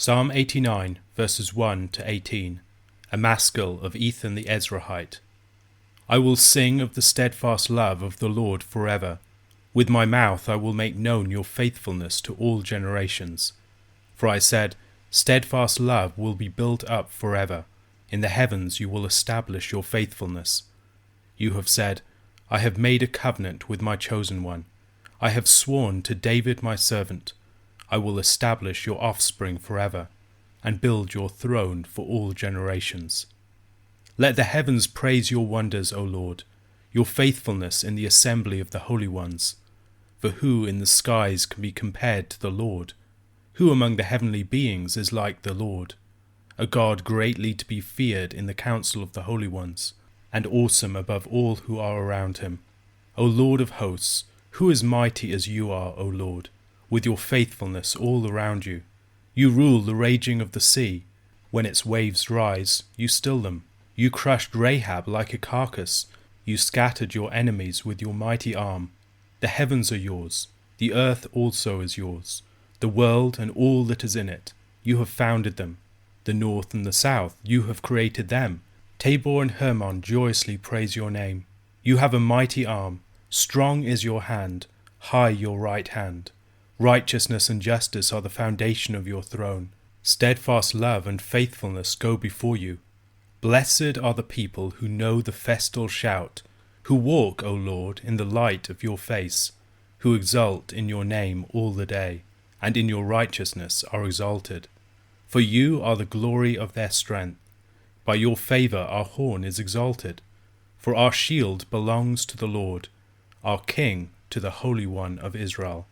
Psalm 89, verses 1 to 18, a maskil of Ethan the Ezrahite. I will sing of the steadfast love of the Lord forever. With my mouth I will make known your faithfulness to all generations. For I said, steadfast love will be built up forever. In the heavens you will establish your faithfulness. You have said, I have made a covenant with my chosen one. I have sworn to David my servant. I will establish your offspring forever, and build your throne for all generations. Let the heavens praise your wonders, O Lord, your faithfulness in the assembly of the holy ones. For who in the skies can be compared to the Lord? Who among the heavenly beings is like the Lord? A God greatly to be feared in the council of the holy ones, and awesome above all who are around him. O Lord of hosts, who is mighty as you are, O Lord, with your faithfulness all around you? You rule the raging of the sea. When its waves rise, you still them. You crushed Rahab like a carcass. You scattered your enemies with your mighty arm. The heavens are yours. The earth also is yours. The world and all that is in it. You have founded them. The north and the south, you have created them. Tabor and Hermon joyously praise your name. You have a mighty arm. Strong is your hand. High your right hand. Righteousness and justice are the foundation of your throne. Steadfast love and faithfulness go before you. Blessed are the people who know the festal shout, who walk, O Lord, in the light of your face, who exult in your name all the day, and in your righteousness are exalted. For you are the glory of their strength. By your favour our horn is exalted. For our shield belongs to the Lord, our King to the Holy One of Israel.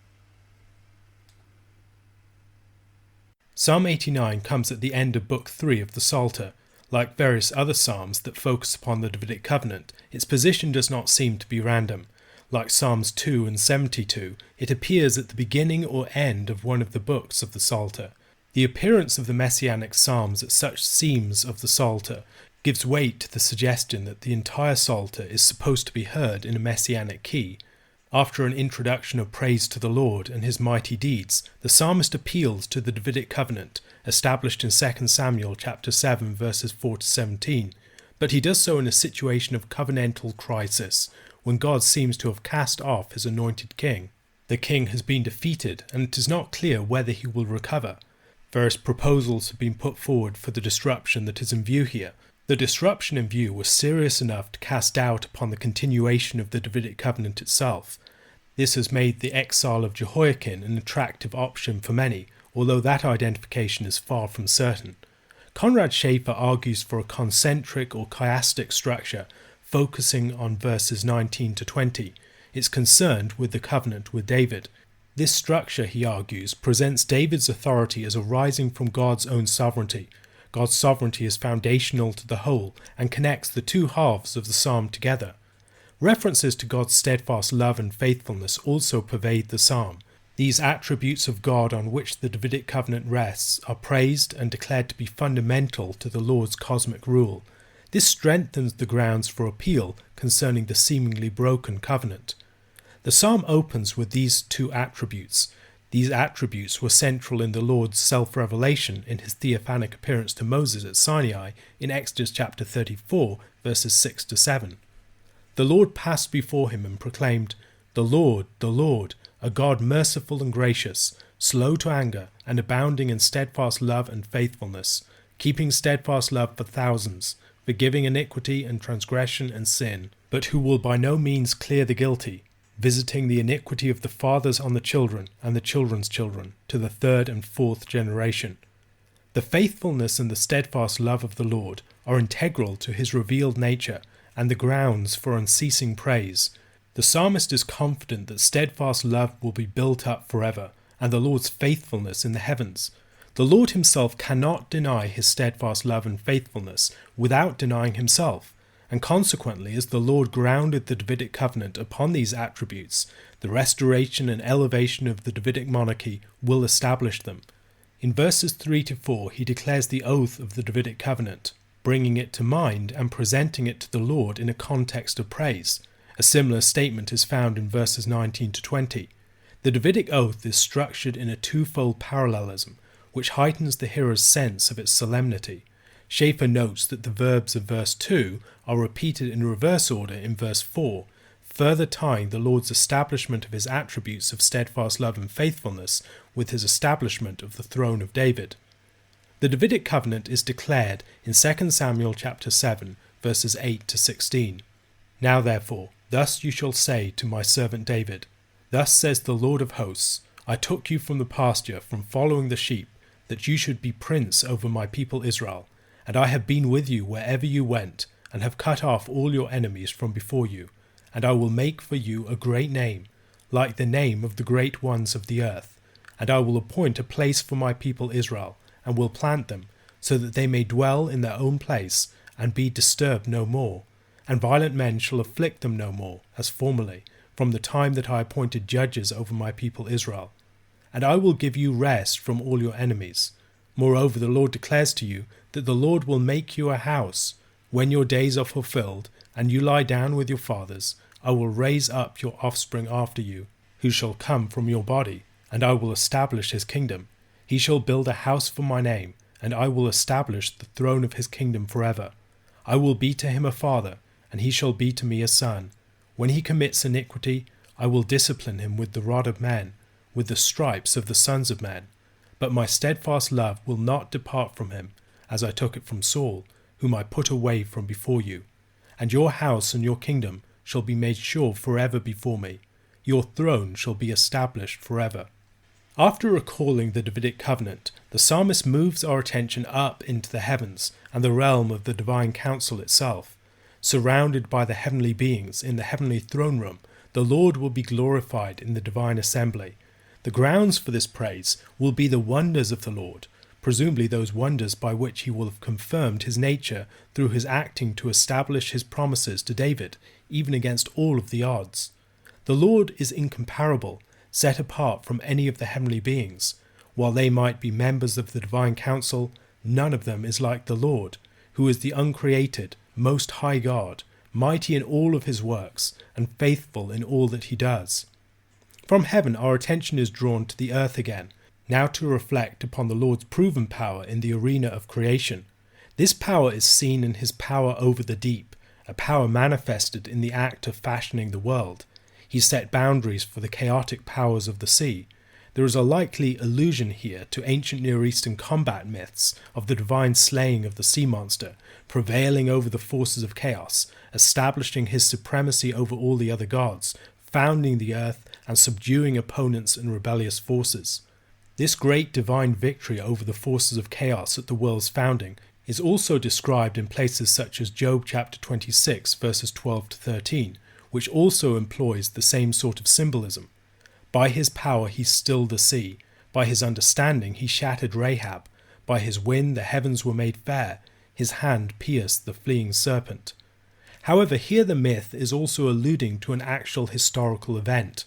Psalm 89 comes at the end of Book 3 of the Psalter. Like various other psalms that focus upon the Davidic covenant, its position does not seem to be random. Like Psalms 2 and 72, it appears at the beginning or end of one of the books of the Psalter. The appearance of the Messianic psalms at such seams of the Psalter gives weight to the suggestion that the entire Psalter is supposed to be heard in a Messianic key. After an introduction of praise to the Lord and his mighty deeds, the psalmist appeals to the Davidic covenant, established in 2 Samuel chapter 7 verses 4 to 17, but he does so in a situation of covenantal crisis, when God seems to have cast off his anointed king. The king has been defeated, and it is not clear whether he will recover. Various proposals have been put forward for the disruption that is in view here. The disruption in view was serious enough to cast doubt upon the continuation of the Davidic covenant itself. This has made the exile of Jehoiakim an attractive option for many, although that identification is far from certain. Conrad Schaeffer argues for a concentric or chiastic structure, focusing on verses 19 to 20. It's concerned with the covenant with David. This structure, he argues, presents David's authority as arising from God's own sovereignty. God's sovereignty is foundational to the whole and connects the two halves of the psalm together. References to God's steadfast love and faithfulness also pervade the psalm. These attributes of God on which the Davidic covenant rests are praised and declared to be fundamental to the Lord's cosmic rule. This strengthens the grounds for appeal concerning the seemingly broken covenant. The psalm opens with these two attributes. These attributes were central in the Lord's self-revelation in his theophanic appearance to Moses at Sinai in Exodus chapter 34, verses 6 to 7. The Lord passed before him and proclaimed, the Lord, a God merciful and gracious, slow to anger, and abounding in steadfast love and faithfulness, keeping steadfast love for thousands, forgiving iniquity and transgression and sin, but who will by no means clear the guilty, visiting the iniquity of the fathers on the children and the children's children, to the third and fourth generation. The faithfulness and the steadfast love of the Lord are integral to his revealed nature and the grounds for unceasing praise. The psalmist is confident that steadfast love will be built up forever, and the Lord's faithfulness in the heavens. The Lord himself cannot deny his steadfast love and faithfulness without denying himself. And consequently, as the Lord grounded the Davidic covenant upon these attributes, the restoration and elevation of the Davidic monarchy will establish them. In verses 3 to 4, he declares the oath of the Davidic covenant, bringing it to mind and presenting it to the Lord in a context of praise. A similar statement is found in verses 19 to 20. The Davidic oath is structured in a twofold parallelism. which heightens the hearer's sense of its solemnity. Schaeffer notes that the verbs of verse 2 are repeated in reverse order in verse 4, further tying the Lord's establishment of his attributes of steadfast love and faithfulness with his establishment of the throne of David. The Davidic covenant is declared in 2 Samuel chapter 7, verses 8 to 16. Now therefore, thus you shall say to my servant David, Thus says the Lord of hosts, I took you from the pasture, from following the sheep, that you should be prince over my people Israel, and I have been with you wherever you went, and have cut off all your enemies from before you, and I will make for you a great name, like the name of the great ones of the earth, and I will appoint a place for my people Israel, and will plant them, so that they may dwell in their own place, and be disturbed no more, and violent men shall afflict them no more, as formerly, from the time that I appointed judges over my people Israel. And I will give you rest from all your enemies. Moreover, the Lord declares to you that the Lord will make you a house. When your days are fulfilled, and you lie down with your fathers, I will raise up your offspring after you, who shall come from your body, and I will establish his kingdom. He shall build a house for my name, and I will establish the throne of his kingdom forever. I will be to him a father, and he shall be to me a son. When he commits iniquity, I will discipline him with the rod of men, with the stripes of the sons of men. But my steadfast love will not depart from him, as I took it from Saul, whom I put away from before you. And your house and your kingdom shall be made sure forever before me. Your throne shall be established forever. After recalling the Davidic covenant, the psalmist moves our attention up into the heavens and the realm of the divine council itself. Surrounded by the heavenly beings in the heavenly throne room, the Lord will be glorified in the divine assembly. The grounds for this praise will be the wonders of the Lord, presumably those wonders by which he will have confirmed his nature through his acting to establish his promises to David, even against all of the odds. The Lord is incomparable, set apart from any of the heavenly beings. While they might be members of the divine council, none of them is like the Lord, who is the uncreated, most high God, mighty in all of his works, and faithful in all that he does. From heaven our attention is drawn to the earth again, now to reflect upon the Lord's proven power in the arena of creation. This power is seen in his power over the deep, a power manifested in the act of fashioning the world. He set boundaries for the chaotic powers of the sea. There is a likely allusion here to ancient Near Eastern combat myths of the divine slaying of the sea monster, prevailing over the forces of chaos, establishing his supremacy over all the other gods, founding the earth and subduing opponents and rebellious forces. This great divine victory over the forces of chaos at the world's founding is also described in places such as Job chapter 26 verses 12 to 13, which also employs the same sort of symbolism. By his power he stilled the sea, by his understanding he shattered Rahab, by his wind the heavens were made fair, his hand pierced the fleeing serpent. However, here the myth is also alluding to an actual historical event.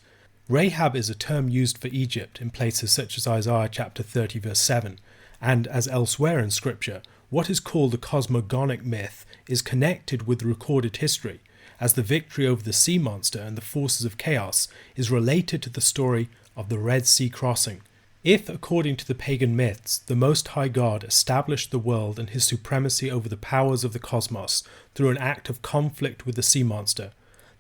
Rahab is a term used for Egypt in places such as Isaiah chapter 30 verse 7, and as elsewhere in scripture, what is called a cosmogonic myth is connected with recorded history, as the victory over the sea monster and the forces of chaos is related to the story of the Red Sea crossing. If, according to the pagan myths, the Most High God established the world and his supremacy over the powers of the cosmos through an act of conflict with the sea monster,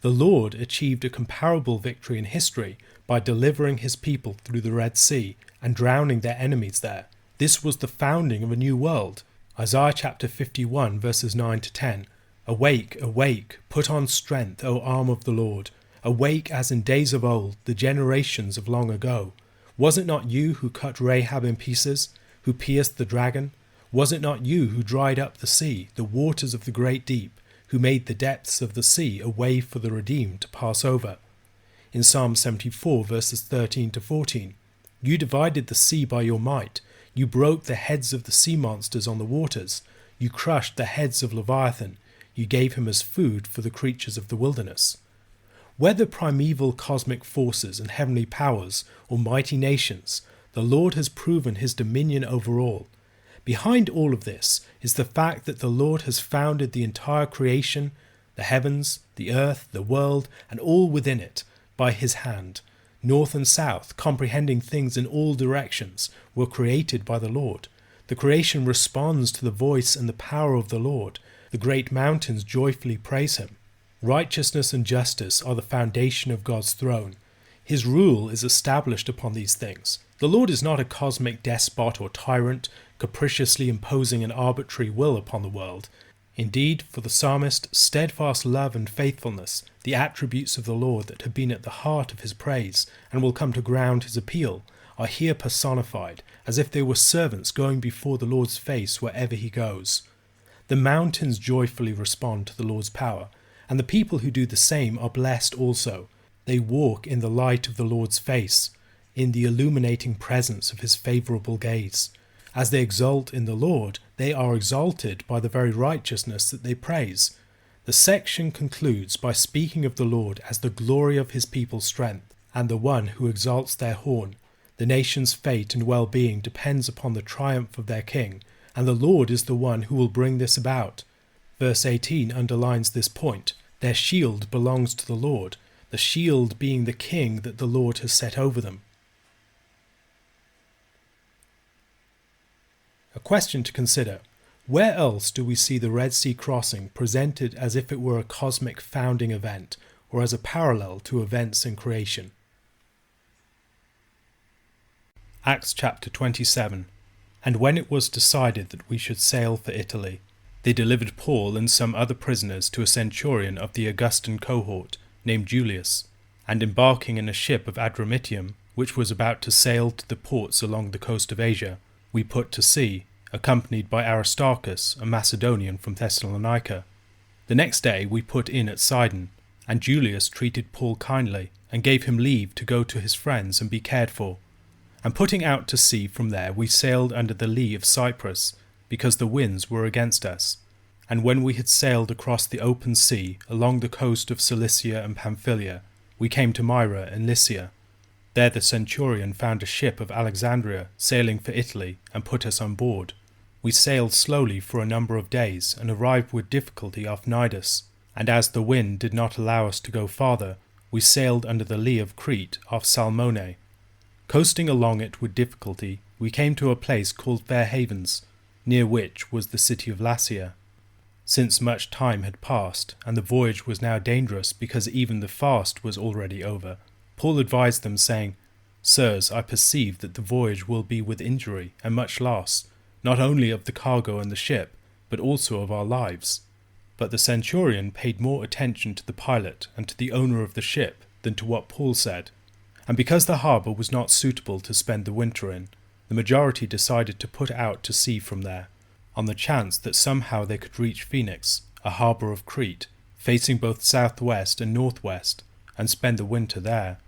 the Lord achieved a comparable victory in history by delivering his people through the Red Sea and drowning their enemies there. This was the founding of a new world. Isaiah chapter 51 verses 9 to 10. Awake, awake, put on strength, O arm of the Lord. Awake as in days of old, the generations of long ago. Was it not you who cut Rahab in pieces, who pierced the dragon? Was it not you who dried up the sea, the waters of the great deep, who made the depths of the sea a way for the redeemed to pass over? In Psalm 74 verses 13 to 14, you divided the sea by your might. You broke the heads of the sea monsters on the waters. You crushed the heads of Leviathan. You gave him as food for the creatures of the wilderness. Whether primeval cosmic forces and heavenly powers or mighty nations, the Lord has proven his dominion over all. Behind all of this is the fact that the Lord has founded the entire creation, the heavens, the earth, the world, and all within it, by his hand. north and south, comprehending things in all directions, were created by the Lord. The creation responds to the voice and the power of the Lord. The great mountains joyfully praise him. Righteousness and justice are the foundation of God's throne. His rule is established upon these things. The Lord is not a cosmic despot or tyrant, capriciously imposing an arbitrary will upon the world. Indeed, for the psalmist, steadfast love and faithfulness, the attributes of the Lord that have been at the heart of his praise and will come to ground his appeal, are here personified, as if they were servants going before the Lord's face wherever he goes. The mountains joyfully respond to the Lord's power, and the people who do the same are blessed also. They walk in the light of the Lord's face, in the illuminating presence of his favourable gaze. As they exult in the Lord, they are exalted by the very righteousness that they praise. The section concludes by speaking of the Lord as the glory of his people's strength, and the one who exalts their horn. The nation's fate and well-being depends upon the triumph of their king, and the Lord is the one who will bring this about. Verse 18 underlines this point. Their shield belongs to the Lord, the shield being the king that the Lord has set over them. A question to consider. Where else do we see the Red Sea crossing presented as if it were a cosmic founding event, or as a parallel to events in creation? Acts chapter 27. And when it was decided that we should sail for Italy, they delivered Paul and some other prisoners to a centurion of the Augustan cohort, named Julius, and embarking in a ship of Adramyttium, which was about to sail to the ports along the coast of Asia, we put to sea, accompanied by Aristarchus, a Macedonian from Thessalonica. The next day we put in at Sidon, and Julius treated Paul kindly, and gave him leave to go to his friends and be cared for. And putting out to sea from there we sailed under the lee of Cyprus, because the winds were against us. And when we had sailed across the open sea along the coast of Cilicia and Pamphylia, we came to Myra in Lycia. There the centurion found a ship of Alexandria sailing for Italy, and put us on board. We sailed slowly for a number of days, and arrived with difficulty off Cnidus, and as the wind did not allow us to go farther, we sailed under the lee of Crete off Salmone. Coasting along it with difficulty, we came to a place called Fair Havens, near which was the city of Lasea. Since much time had passed, and the voyage was now dangerous because even the fast was already over, Paul advised them, saying, Sirs, I perceive that the voyage will be with injury and much loss, not only of the cargo and the ship, but also of our lives. But the centurion paid more attention to the pilot and to the owner of the ship than to what Paul said. And because the harbour was not suitable to spend the winter in, the majority decided to put out to sea from there, on the chance that somehow they could reach Phoenix, a harbour of Crete, facing both southwest and northwest, and spend the winter there.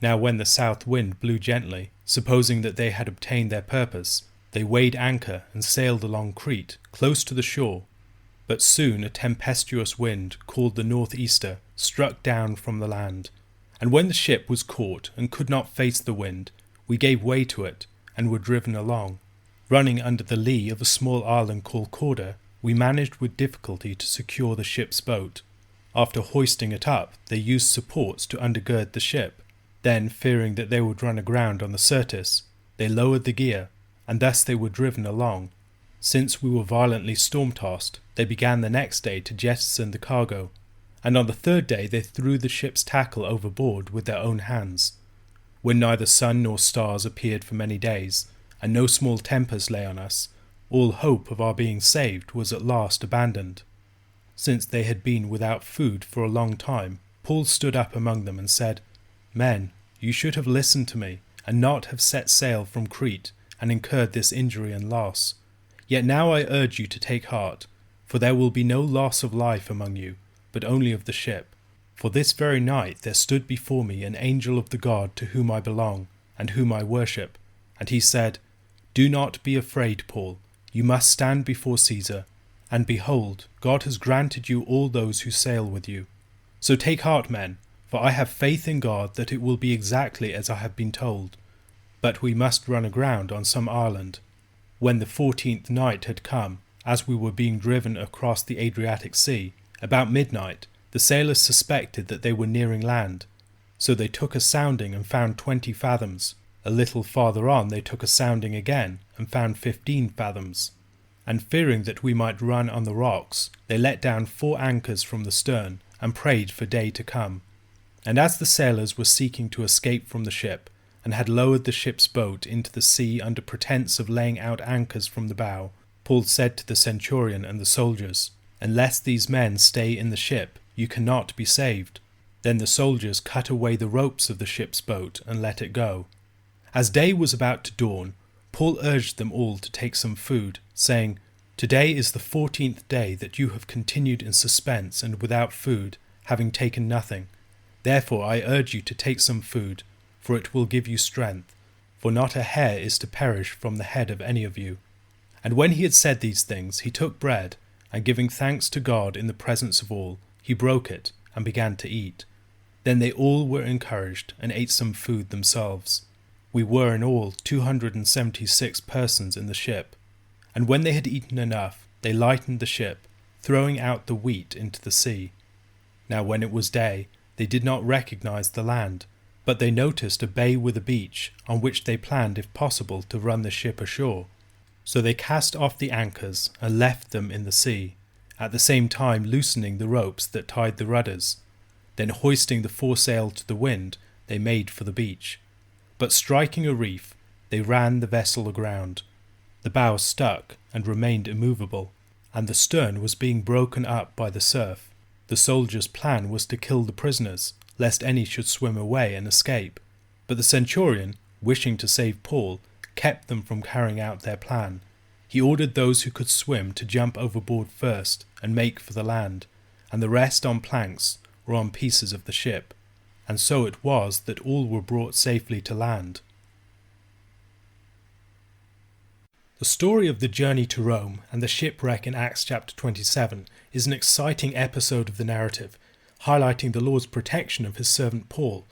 Now when the south wind blew gently, supposing that they had obtained their purpose, they weighed anchor and sailed along Crete, close to the shore. But soon a tempestuous wind, called the northeaster, struck down from the land. And when the ship was caught and could not face the wind, we gave way to it, and were driven along. Running under the lee of a small island called Corda, we managed with difficulty to secure the ship's boat. After hoisting it up, they used supports to undergird the ship. Then, fearing that they would run aground on the Syrtis, they lowered the gear, and thus they were driven along. Since we were violently storm-tossed, they began the next day to jettison the cargo, and on the third day they threw the ship's tackle overboard with their own hands. When neither sun nor stars appeared for many days, and no small tempest lay on us, all hope of our being saved was at last abandoned. Since they had been without food for a long time, Paul stood up among them and said, Men, you should have listened to me, and not have set sail from Crete, and incurred this injury and loss. Yet now I urge you to take heart, for there will be no loss of life among you, but only of the ship. For this very night there stood before me an angel of the God to whom I belong, and whom I worship. And he said, Do not be afraid, Paul. You must stand before Caesar. And behold, God has granted you all those who sail with you. So take heart, men, for I have faith in God that it will be exactly as I have been told. But we must run aground on some island. When the 14th night had come, as we were being driven across the Adriatic Sea, about midnight, the sailors suspected that they were nearing land. So they took a sounding and found 20 fathoms. A little farther on they took a sounding again and found 15 fathoms. And fearing that we might run on the rocks, they let down 4 anchors from the stern and prayed for day to come. And as the sailors were seeking to escape from the ship, and had lowered the ship's boat into the sea under pretence of laying out anchors from the bow, Paul said to the centurion and the soldiers, "Unless these men stay in the ship, you cannot be saved." Then the soldiers cut away the ropes of the ship's boat and let it go. As day was about to dawn, Paul urged them all to take some food, saying, "Today is the 14th day that you have continued in suspense and without food, having taken nothing. Therefore I urge you to take some food, for it will give you strength, for not a hair is to perish from the head of any of you." And when he had said these things, he took bread, and giving thanks to God in the presence of all, he broke it and began to eat. Then they all were encouraged and ate some food themselves. We were in all 276 persons in the ship. And when they had eaten enough, they lightened the ship, throwing out the wheat into the sea. Now when it was day, they did not recognize the land, but they noticed a bay with a beach, on which they planned, if possible, to run the ship ashore. So they cast off the anchors and left them in the sea, at the same time loosening the ropes that tied the rudders. Then hoisting the foresail to the wind, they made for the beach. But striking a reef, they ran the vessel aground. The bow stuck and remained immovable, and the stern was being broken up by the surf. The soldiers' plan was to kill the prisoners, lest any should swim away and escape. But the centurion, wishing to save Paul, kept them from carrying out their plan. He ordered those who could swim to jump overboard first and make for the land, and the rest on planks or on pieces of the ship. And so it was that all were brought safely to land. The story of the journey to Rome and the shipwreck in Acts chapter 27 is an exciting episode of the narrative, highlighting the Lord's protection of his servant Paul.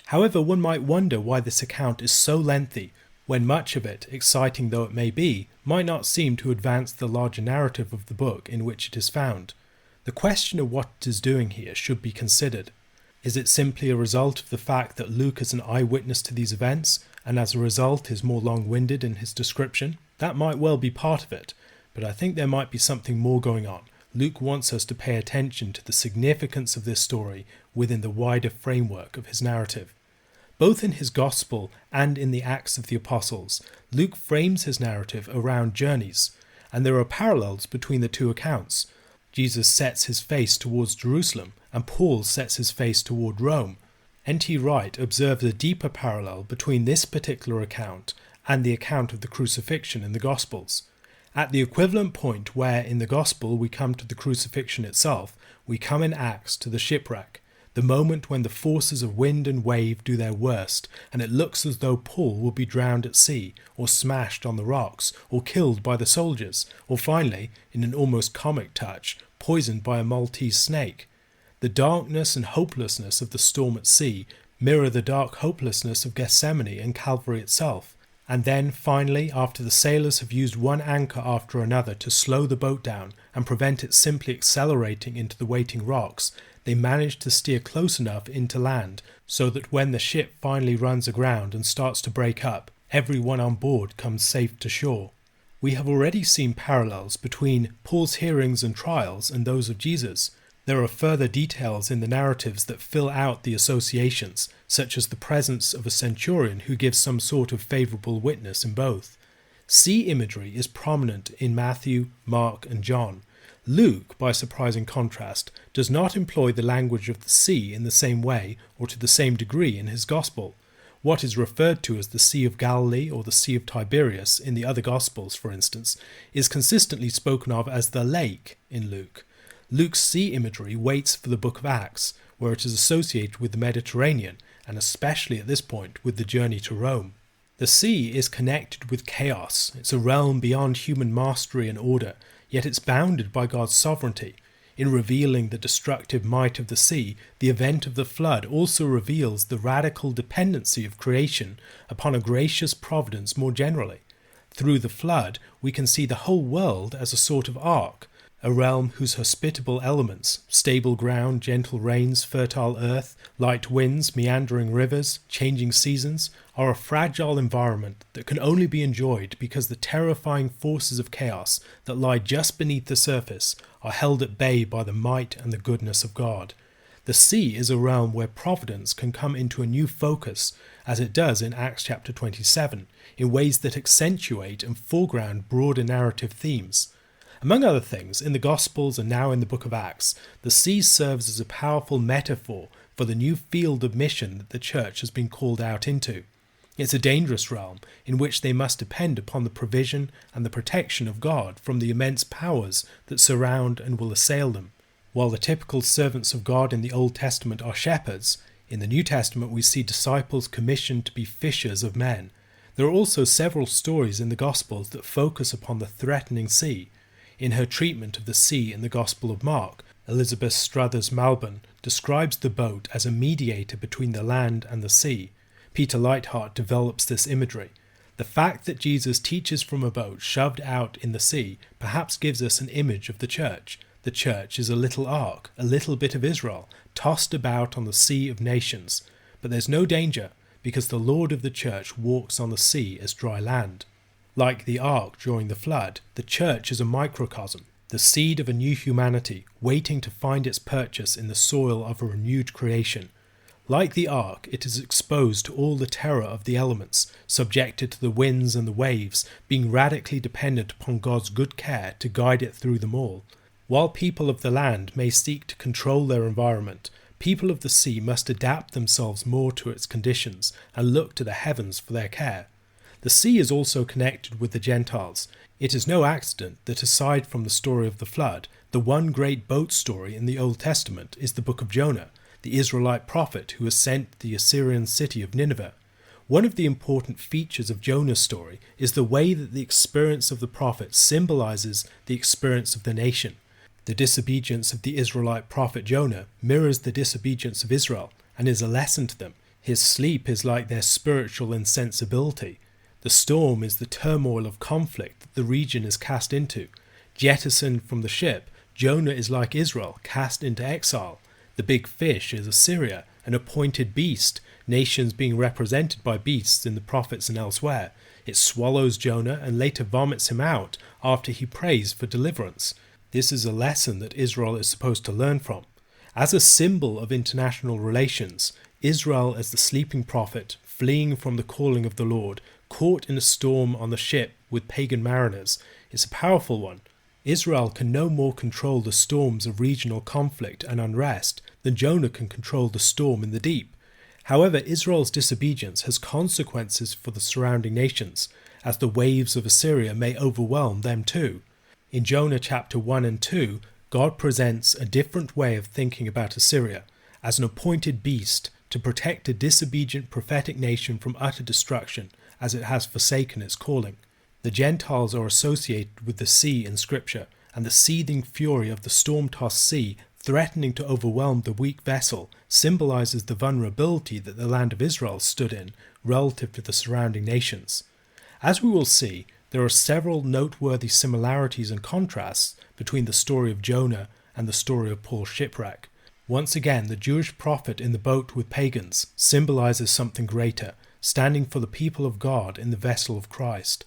However, one might wonder why this account is so lengthy, when much of it, exciting though it may be, might not seem to advance the larger narrative of the book in which it is found. The question of what it is doing here should be considered. Is it simply a result of the fact that Luke is an eyewitness to these events, and as a result is more long-winded in his description? That might well be part of it, but I think there might be something more going on. Luke wants us to pay attention to the significance of this story within the wider framework of his narrative. Both in his Gospel and in the Acts of the Apostles, Luke frames his narrative around journeys, and there are parallels between the two accounts. Jesus sets his face towards Jerusalem, and Paul sets his face toward Rome. N.T. Wright observes a deeper parallel between this particular account and the account of the crucifixion in the Gospels. At the equivalent point where in the Gospel we come to the crucifixion itself, we come in Acts to the shipwreck, the moment when the forces of wind and wave do their worst, and it looks as though Paul will be drowned at sea, or smashed on the rocks, or killed by the soldiers, or finally, in an almost comic touch, poisoned by a Maltese snake. The darkness and hopelessness of the storm at sea mirror the dark hopelessness of Gethsemane and Calvary itself. And then, finally, after the sailors have used one anchor after another to slow the boat down and prevent it simply accelerating into the waiting rocks, they manage to steer close enough into land so that when the ship finally runs aground and starts to break up, everyone on board comes safe to shore. We have already seen parallels between Paul's hearings and trials and those of Jesus. There are further details in the narratives that fill out the associations, such as the presence of a centurion who gives some sort of favourable witness in both. Sea imagery is prominent in Matthew, Mark and John. Luke, by surprising contrast, does not employ the language of the sea in the same way or to the same degree in his Gospel. What is referred to as the Sea of Galilee or the Sea of Tiberias in the other Gospels, for instance, is consistently spoken of as the lake in Luke. Luke's sea imagery waits for the book of Acts, where it is associated with the Mediterranean, and especially at this point with the journey to Rome. The sea is connected with chaos. It's a realm beyond human mastery and order, yet it's bounded by God's sovereignty. In revealing the destructive might of the sea, the event of the flood also reveals the radical dependency of creation upon a gracious providence more generally. Through the flood, we can see the whole world as a sort of ark. a realm whose hospitable elements, stable ground, gentle rains, fertile earth, light winds, meandering rivers, changing seasons, are a fragile environment that can only be enjoyed because the terrifying forces of chaos that lie just beneath the surface are held at bay by the might and the goodness of God. The sea is a realm where providence can come into a new focus, as it does in Acts chapter 27, in ways that accentuate and foreground broader narrative themes. Among other things, in the Gospels and now in the book of Acts, the sea serves as a powerful metaphor for the new field of mission that the church has been called out into. It's a dangerous realm in which they must depend upon the provision and the protection of God from the immense powers that surround and will assail them. While the typical servants of God in the Old Testament are shepherds, in the New Testament we see disciples commissioned to be fishers of men. There are also several stories in the Gospels that focus upon the threatening sea. In her treatment of the sea in the Gospel of Mark, Elizabeth Struthers Malbon describes the boat as a mediator between the land and the sea. Peter Leithart develops this imagery. The fact that Jesus teaches from a boat shoved out in the sea perhaps gives us an image of the church. The church is a little ark, a little bit of Israel, tossed about on the sea of nations. But there's no danger, because the Lord of the church walks on the sea as dry land. Like the ark during the flood, the church is a microcosm, the seed of a new humanity, waiting to find its purchase in the soil of a renewed creation. Like the ark, it is exposed to all the terror of the elements, subjected to the winds and the waves, being radically dependent upon God's good care to guide it through them all. While people of the land may seek to control their environment, people of the sea must adapt themselves more to its conditions and look to the heavens for their care. The sea is also connected with the Gentiles. It is no accident that aside from the story of the flood, the one great boat story in the Old Testament is the book of Jonah, the Israelite prophet who was sent to the Assyrian city of Nineveh. One of the important features of Jonah's story is the way that the experience of the prophet symbolizes the experience of the nation. The disobedience of the Israelite prophet Jonah mirrors the disobedience of Israel and is a lesson to them. His sleep is like their spiritual insensibility. The storm is the turmoil of conflict that the region is cast into. Jettisoned from the ship, Jonah is like Israel, cast into exile. The big fish is Assyria, an appointed beast, nations being represented by beasts in the prophets and elsewhere. It swallows Jonah and later vomits him out after he prays for deliverance. This is a lesson that Israel is supposed to learn from. As a symbol of international relations, Israel as the sleeping prophet, fleeing from the calling of the Lord, caught in a storm on the ship with pagan mariners, is a powerful one. Israel can no more control the storms of regional conflict and unrest than Jonah can control the storm in the deep. However, Israel's disobedience has consequences for the surrounding nations, as the waves of Assyria may overwhelm them too. In Jonah chapter 1 and 2, God presents a different way of thinking about Assyria, as an appointed beast to protect a disobedient prophetic nation from utter destruction, as it has forsaken its calling. The Gentiles are associated with the sea in Scripture, and the seething fury of the storm-tossed sea threatening to overwhelm the weak vessel symbolizes the vulnerability that the land of Israel stood in relative to the surrounding nations. As we will see, there are several noteworthy similarities and contrasts between the story of Jonah and the story of Paul's shipwreck. Once again, the Jewish prophet in the boat with pagans symbolizes something greater, standing for the people of God in the vessel of Christ.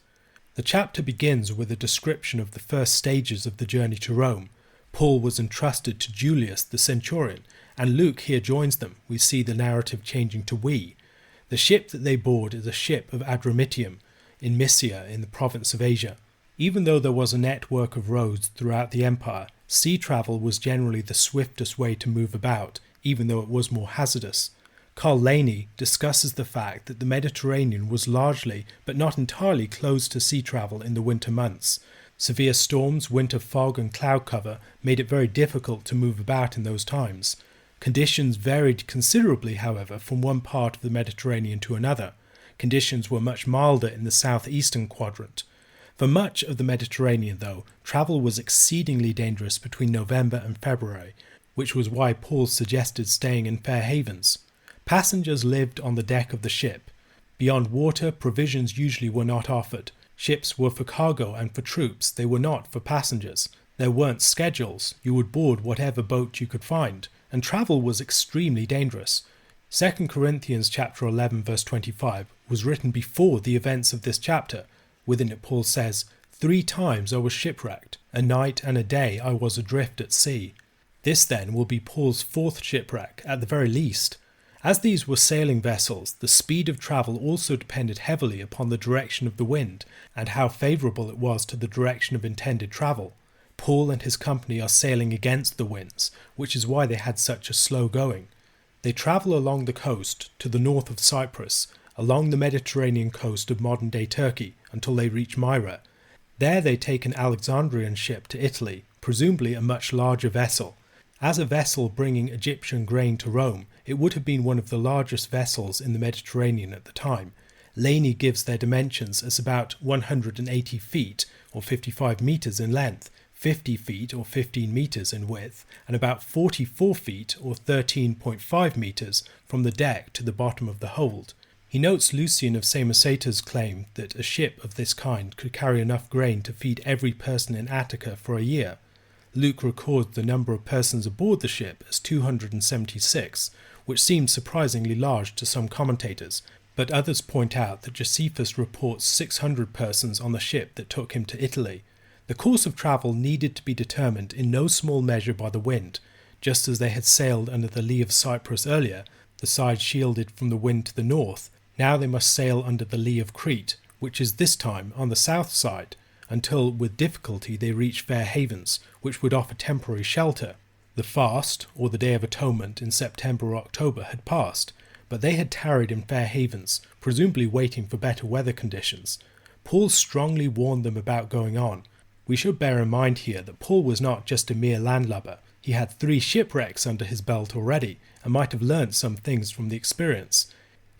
The chapter begins with a description of the first stages of the journey to Rome. Paul was entrusted to Julius the centurion, and Luke here joins them. We see the narrative changing to we. The ship that they board is a ship of Adramyttium, in Mysia in the province of Asia. Even though there was a network of roads throughout the empire, sea travel was generally the swiftest way to move about, even though it was more hazardous. Carl Laney discusses the fact that the Mediterranean was largely, but not entirely, closed to sea travel in the winter months. Severe storms, winter fog and cloud cover made it very difficult to move about in those times. Conditions varied considerably, however, from one part of the Mediterranean to another. Conditions were much milder in the southeastern quadrant. For much of the Mediterranean, though, travel was exceedingly dangerous between November and February, which was why Paul suggested staying in fair havens. Passengers lived on the deck of the ship. Beyond water, provisions usually were not offered. Ships were for cargo and for troops, they were not for passengers. There weren't schedules, you would board whatever boat you could find, and travel was extremely dangerous. 2 Corinthians chapter 11 verse 25 was written before the events of this chapter. Within it Paul says, 3 times I was shipwrecked, a night and a day I was adrift at sea. This then will be Paul's 4th shipwreck at the very least. As these were sailing vessels, the speed of travel also depended heavily upon the direction of the wind and how favourable it was to the direction of intended travel. Paul and his company are sailing against the winds, which is why they had such a slow going. They travel along the coast to the north of Cyprus, along the Mediterranean coast of modern-day Turkey, until they reach Myra. There they take an Alexandrian ship to Italy, presumably a much larger vessel. As a vessel bringing Egyptian grain to Rome, it would have been one of the largest vessels in the Mediterranean at the time. Laney gives their dimensions as about 180 feet or 55 metres in length, 50 feet or 15 metres in width, and about 44 feet or 13.5 metres from the deck to the bottom of the hold. He notes Lucian of Samosata's claim that a ship of this kind could carry enough grain to feed every person in Attica for a year. Luke records the number of persons aboard the ship as 276, which seems surprisingly large to some commentators, but others point out that Josephus reports 600 persons on the ship that took him to Italy. The course of travel needed to be determined in no small measure by the wind. Just as they had sailed under the lee of Cyprus earlier, the side shielded from the wind to the north, now they must sail under the lee of Crete, which is this time on the south side, until with difficulty they reach Fair Havens, which would offer temporary shelter. The fast, or the Day of Atonement, in September or October had passed, but they had tarried in Fair Havens, presumably waiting for better weather conditions. Paul strongly warned them about going on. We should bear in mind here that Paul was not just a mere landlubber. He had 3 shipwrecks under his belt already, and might have learnt some things from the experience.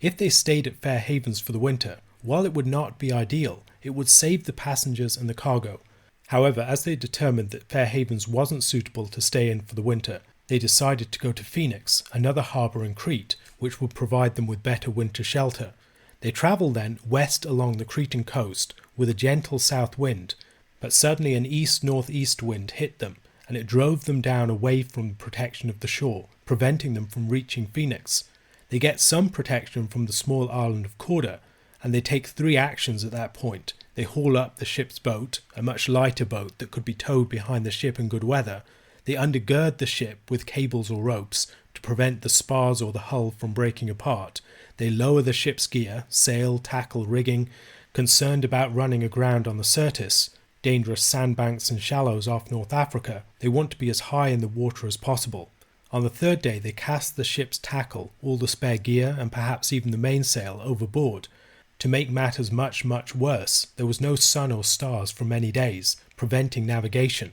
If they stayed at Fair Havens for the winter, while it would not be ideal, it would save the passengers and the cargo. However, as they determined that Fair Havens wasn't suitable to stay in for the winter, they decided to go to Phoenix, another harbour in Crete, which would provide them with better winter shelter. They travelled then west along the Cretan coast with a gentle south wind, but suddenly an east-northeast wind hit them, and it drove them down away from the protection of the shore, preventing them from reaching Phoenix. They get some protection from the small island of Corda, and they take 3 actions at that point. They haul up the ship's boat, a much lighter boat that could be towed behind the ship in good weather. They undergird the ship with cables or ropes to prevent the spars or the hull from breaking apart. They lower the ship's gear, sail, tackle, rigging, concerned about running aground on the Syrtis, dangerous sandbanks and shallows off North Africa. They want to be as high in the water as possible. On the 3rd day they cast the ship's tackle, all the spare gear and perhaps even the mainsail overboard. To make matters much, much worse, there was no sun or stars for many days, preventing navigation.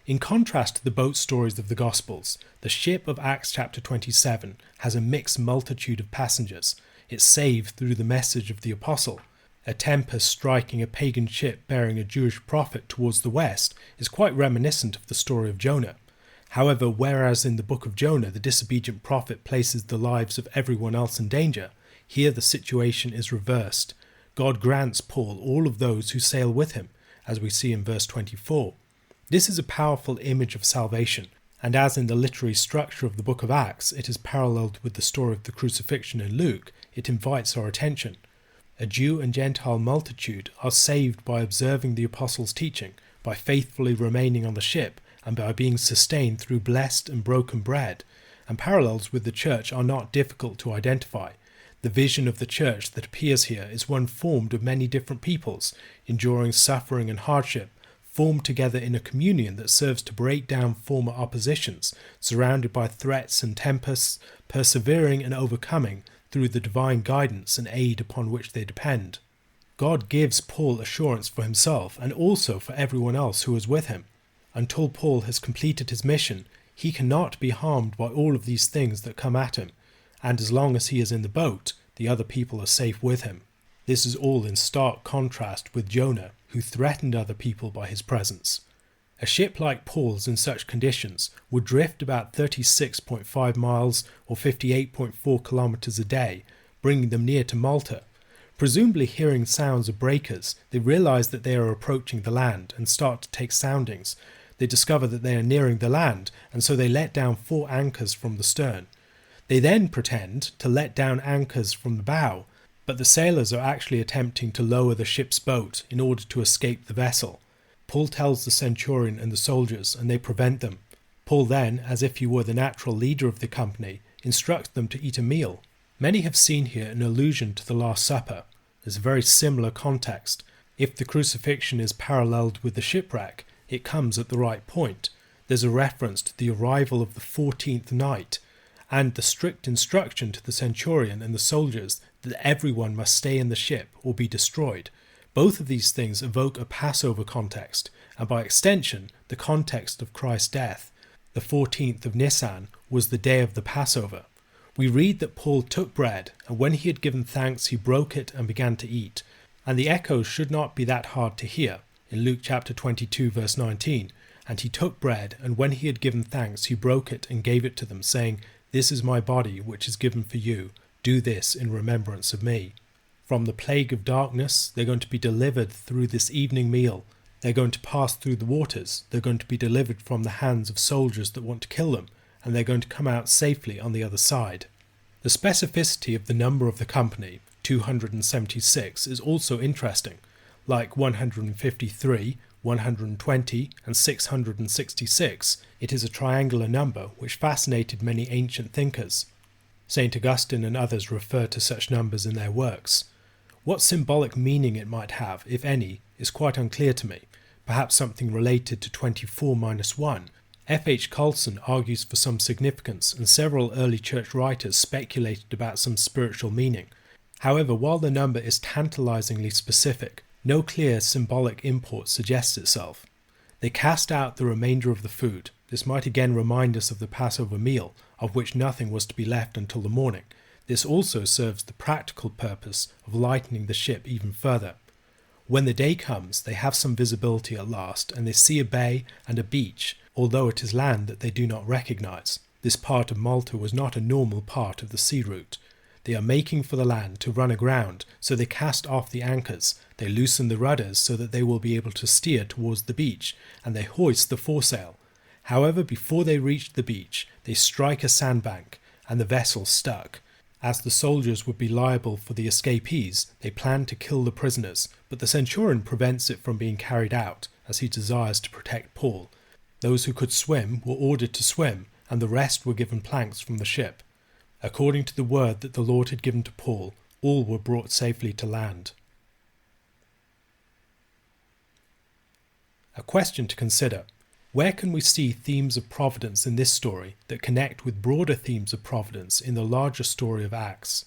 In contrast to the boat stories of the Gospels, the ship of Acts chapter 27 has a mixed multitude of passengers. It's saved through the message of the apostle. A tempest striking a pagan ship bearing a Jewish prophet towards the west is quite reminiscent of the story of Jonah. However, whereas in the book of Jonah the disobedient prophet places the lives of everyone else in danger, here the situation is reversed. God grants Paul all of those who sail with him, as we see in verse 24. This is a powerful image of salvation, and as in the literary structure of the book of Acts it is paralleled with the story of the crucifixion in Luke, it invites our attention. A Jew and Gentile multitude are saved by observing the apostles' teaching, by faithfully remaining on the ship, and by being sustained through blessed and broken bread, and parallels with the church are not difficult to identify. The vision of the church that appears here is one formed of many different peoples, enduring suffering and hardship, formed together in a communion that serves to break down former oppositions, surrounded by threats and tempests, persevering and overcoming through the divine guidance and aid upon which they depend. God gives Paul assurance for himself and also for everyone else who is with him. Until Paul has completed his mission, he cannot be harmed by all of these things that come at him, and as long as he is in the boat, the other people are safe with him. This is all in stark contrast with Jonah, who threatened other people by his presence. A ship like Paul's in such conditions would drift about 36.5 miles or 58.4 kilometers a day, bringing them near to Malta. Presumably hearing sounds of breakers, they realize that they are approaching the land and start to take soundings. They discover that they are nearing the land, and so they let down 4 anchors from the stern. They then pretend to let down anchors from the bow, but the sailors are actually attempting to lower the ship's boat in order to escape the vessel. Paul tells the centurion and the soldiers, and they prevent them. Paul then, as if he were the natural leader of the company, instructs them to eat a meal. Many have seen here an allusion to the Last Supper. There's a very similar context. If the crucifixion is paralleled with the shipwreck, it comes at the right point. There's a reference to the arrival of the 14th night, and the strict instruction to the centurion and the soldiers that everyone must stay in the ship or be destroyed. Both of these things evoke a Passover context, and by extension, the context of Christ's death. The 14th of Nisan was the day of the Passover. We read that Paul took bread, and when he had given thanks, he broke it and began to eat. And the echoes should not be that hard to hear. In Luke chapter 22, verse 19, "And he took bread, and when he had given thanks, he broke it and gave it to them, saying, 'This is my body, which is given for you. Do this in remembrance of me.'" From the plague of darkness, they're going to be delivered through this evening meal. They're going to pass through the waters. They're going to be delivered from the hands of soldiers that want to kill them, and they're going to come out safely on the other side. The specificity of the number of the company, 276, is also interesting. Like 153, 120, and 666, it is a triangular number which fascinated many ancient thinkers. St. Augustine and others refer to such numbers in their works. What symbolic meaning it might have, if any, is quite unclear to me. Perhaps something related to 24-1. F.H. Coulson argues for some significance, and several early church writers speculated about some spiritual meaning. However, while the number is tantalizingly specific, no clear symbolic import suggests itself. They cast out the remainder of the food. This might again remind us of the Passover meal, of which nothing was to be left until the morning. This also serves the practical purpose of lightening the ship even further. When the day comes, they have some visibility at last, and they see a bay and a beach, although it is land that they do not recognize. This part of Malta was not a normal part of the sea route. They are making for the land to run aground, so they cast off the anchors, they loosen the rudders so that they will be able to steer towards the beach, and they hoist the foresail. However, before they reach the beach, they strike a sandbank, and the vessel stuck. As the soldiers would be liable for the escapees, they plan to kill the prisoners, but the centurion prevents it from being carried out, as he desires to protect Paul. Those who could swim were ordered to swim, and the rest were given planks from the ship. According to the word that the Lord had given to Paul, all were brought safely to land. A question to consider. Where can we see themes of providence in this story that connect with broader themes of providence in the larger story of Acts?